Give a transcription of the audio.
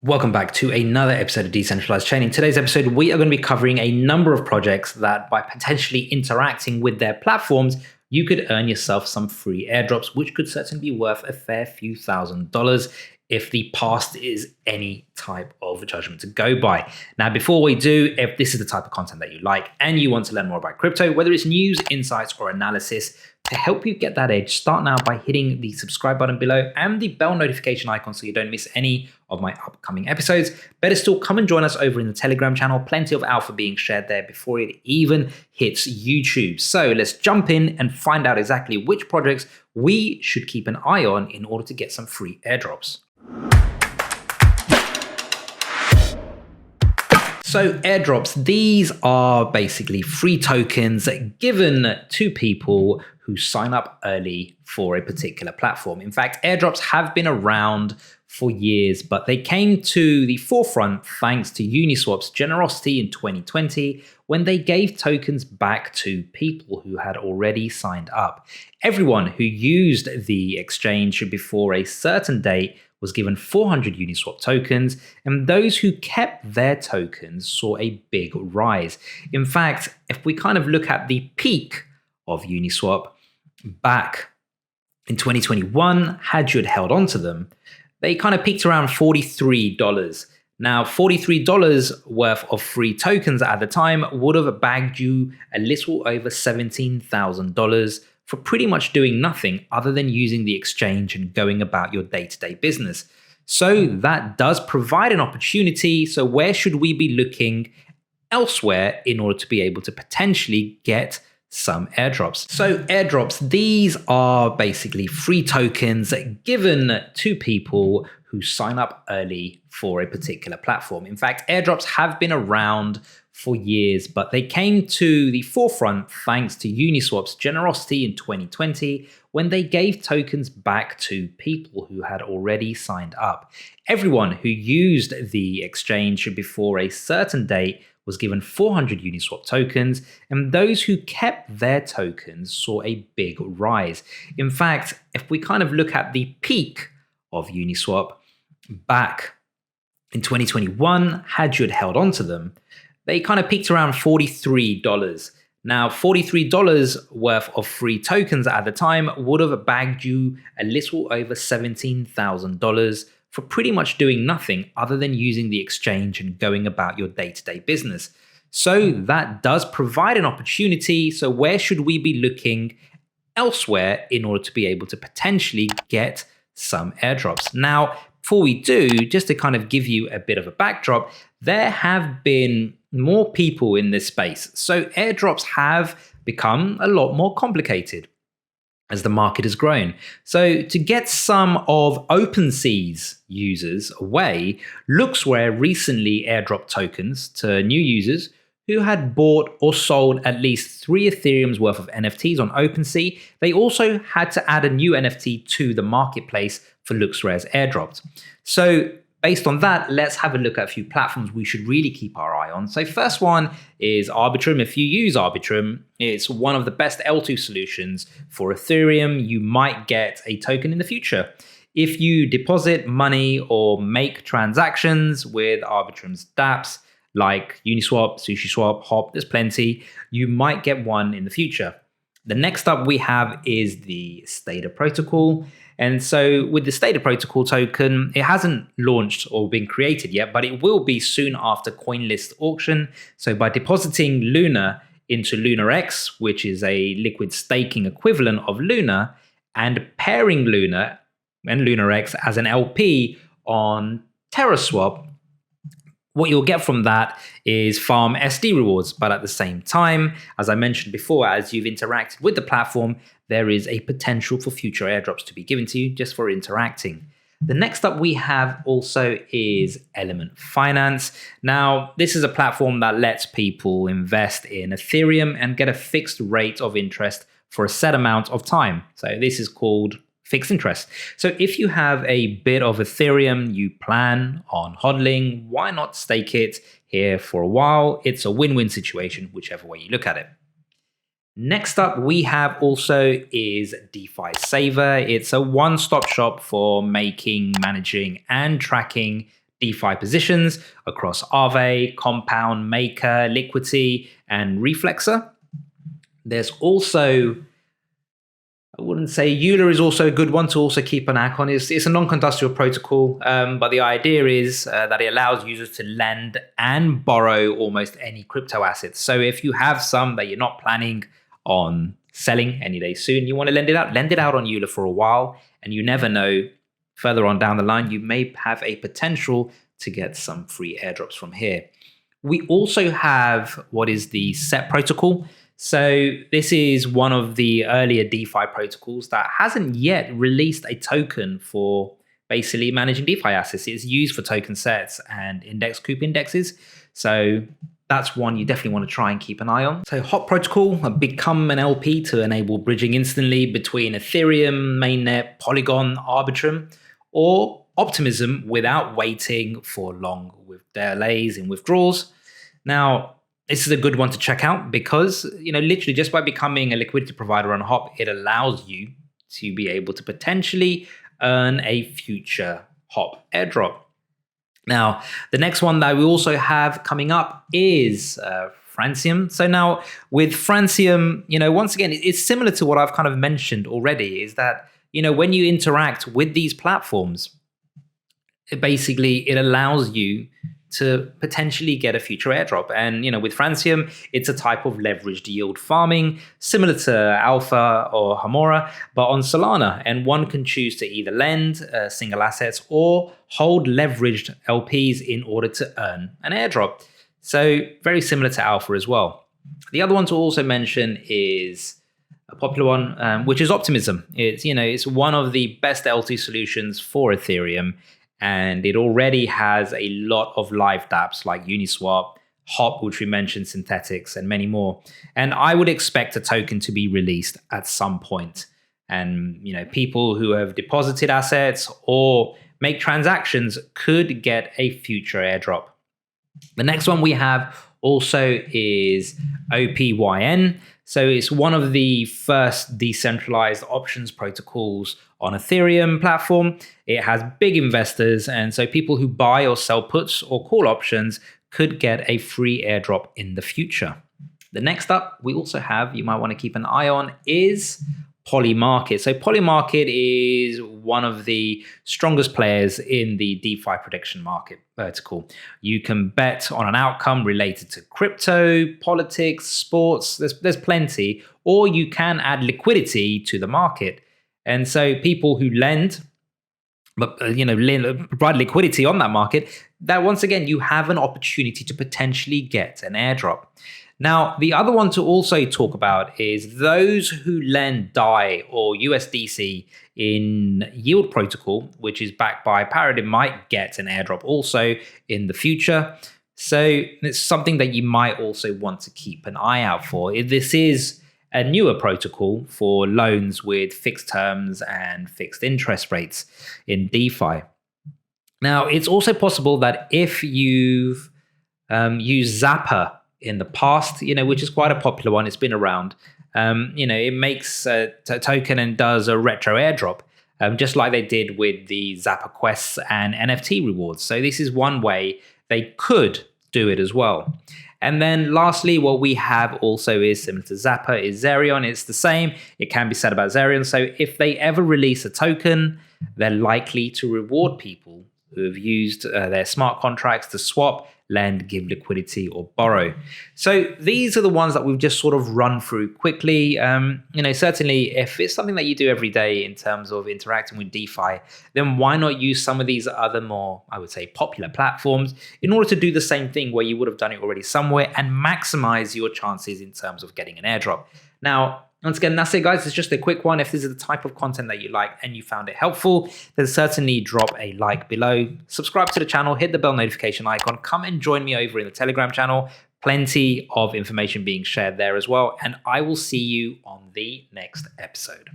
Welcome back to another episode of Decentralized Chain. In today's episode, we are going to be covering a number of projects that by potentially interacting with their platforms, you could earn yourself some free airdrops, which could certainly be worth a fair few $1,000s if the past is any type of judgment to go by. Now, before we do, if this is the type of content that you like and you want to learn more about crypto, whether it's news, insights, or analysis, to help you get that edge, start now by hitting the subscribe button below and the bell notification icon so you don't miss any of my upcoming episodes. Better still, come and join us over in the Telegram channel. Plenty of alpha being shared there before it even hits YouTube. So let's jump in and find out exactly which projects we should keep an eye on in order to get some free airdrops. So airdrops, these are basically free tokens given to people who sign up early for a particular platform. In fact, airdrops have been around for years, but they came to the forefront thanks to Uniswap's generosity in 2020 when they gave tokens back to people who had already signed up. Everyone who used the exchange before a certain date was given 400 Uniswap tokens, and those who kept their tokens saw a big rise. In fact, if we kind of look at the peak of Uniswap back in 2021, had you held on to them, they kind of peaked around $43. Now, $43 worth of free tokens at the time would have bagged you a little over $17,000 for pretty much doing nothing other than using the exchange and going about your day-to-day business. So that does provide an opportunity. So where should we be looking elsewhere in order to be able to potentially get some airdrops? So airdrops, these are basically free tokens given to people who sign up early for a particular platform. In fact, airdrops have been around for years, but they came to the forefront thanks to Uniswap's generosity in 2020 when they gave tokens back to people who had already signed up. Everyone who used the exchange before a certain date was given 400 Uniswap tokens, and those who kept their tokens saw a big rise. In fact, if we kind of look at the peak of Uniswap back in 2021, had you held on to them, they kind of peaked around $43. Now, $43 worth of free tokens at the time would have bagged you a little over $17,000 for pretty much doing nothing other than using the exchange and going about your day-to-day business. So that does provide an opportunity. So where should we be looking elsewhere in order to be able to potentially get some airdrops? Now, before we do, just to kind of give you a bit of a backdrop, there have been more people in this space. So airdrops have become a lot more complicated as the market has grown. So to get some of OpenSea's users away, Looksware recently airdropped tokens to new users who had bought or sold at least 3 Ethereum's worth of NFTs on OpenSea. They also had to add a new NFT to the marketplace for Looksware's airdrops. So based on that, let's have a look at a few platforms we should really keep our eye on. So first one is Arbitrum. If you use Arbitrum, it's one of the best L2 solutions for Ethereum. You might get a token in the future. If you deposit money or make transactions with Arbitrum's dApps, like Uniswap, SushiSwap, Hop, there's plenty, you might get one in the future. The next up we have is the Stader protocol. And so with the Stader protocol token, it hasn't launched or been created yet, but it will be soon after CoinList auction. So by depositing Luna into LunarX, which is a liquid staking equivalent of Luna, and pairing Luna and LunarX as an LP on TerraSwap, what you'll get from that is farm SD rewards. But at the same time, as I mentioned before, as you've interacted with the platform, there is a potential for future airdrops to be given to you just for interacting. The next up we have also is Element Finance. Now, this is a platform that lets people invest in Ethereum and get a fixed rate of interest for a set amount of time. So this is called fixed interest. So if you have a bit of Ethereum you plan on hodling, why not stake it here for a while? It's a win-win situation, whichever way you look at it. Next up we have also is Defy Saver. It's a one-stop shop for making, managing, and tracking DeFi positions across Aave, Compound, Maker, Liquidity, and Reflexer. There's also, I wouldn't say Euler is also a good one to also keep an eye on. It's a non-conductual protocol, but the idea is that it allows users to lend and borrow almost any crypto assets. So if you have some that you're not planning on selling any day soon, you want to lend it out on Euler for a while, and you never know, further on down the line, you may have a potential to get some free airdrops from here. We also have what is the SET protocol. So this is one of the earlier DeFi protocols that hasn't yet released a token for basically managing DeFi assets. It's used for token sets and index coup indexes. So that's one you definitely want to try and keep an eye on. So HOT protocol, become an LP to enable bridging instantly between Ethereum, Mainnet, Polygon, Arbitrum, or Optimism without waiting for long with delays in withdrawals. Now, this is a good one to check out because, literally just by becoming a liquidity provider on HOP, it allows you to be able to potentially earn a future HOP airdrop. Now, the next one that we also have coming up is Francium. So now with Francium, once again, it's similar to what I've kind of mentioned already, is that, when you interact with these platforms, it allows you to potentially get a future airdrop. And, with Francium, it's a type of leveraged yield farming, similar to Alpha or Hamora, but on Solana. And one can choose to either lend single assets or hold leveraged LPs in order to earn an airdrop. So very similar to Alpha as well. The other one to also mention is a popular one, which is Optimism. It's one of the best LT solutions for Ethereum. And it already has a lot of live dApps like Uniswap, HOP, which we mentioned, Synthetics, and many more. And I would expect a token to be released at some point. And, people who have deposited assets or make transactions could get a future airdrop. The next one we have also is OPYN. So it's one of the first decentralized options protocols on Ethereum platform. It has big investors, and so people who buy or sell puts or call options could get a free airdrop in the future. The next up we also have, you might want to keep an eye on, is Polymarket. So Polymarket is one of the strongest players in the DeFi prediction market vertical. You can bet on an outcome related to crypto, politics, sports, there's plenty, or you can add liquidity to the market. And so people who lend, but provide liquidity on that market, that once again, you have an opportunity to potentially get an airdrop. Now, the other one to also talk about is those who lend DAI or USDC in Yield Protocol, which is backed by Paradigm, might get an airdrop also in the future. So it's something that you might also want to keep an eye out for. This is a newer protocol for loans with fixed terms and fixed interest rates in DeFi. Now, it's also possible that if you've used Zapper in the past, which is quite a popular one, it's been around, it makes a token and does a retro airdrop, just like they did with the Zapper quests and NFT rewards. So this is one way they could do it as well. And then lastly, what we have also is similar to Zapper is Zerion. It's the same. It can be said about Zerion. So if they ever release a token, they're likely to reward people who have used their smart contracts to swap, lend, give liquidity, or borrow. So these are the ones that we've just sort of run through quickly. Certainly if it's something that you do every day in terms of interacting with DeFi, then why not use some of these other more, I would say, popular platforms in order to do the same thing where you would have done it already somewhere and maximize your chances in terms of getting an airdrop. Now, once again, that's it, guys. It's just a quick one. If this is the type of content that you like and you found it helpful, then certainly drop a like below. Subscribe to the channel, hit the bell notification icon. Come and join me over in the Telegram channel. Plenty of information being shared there as well. And I will see you on the next episode.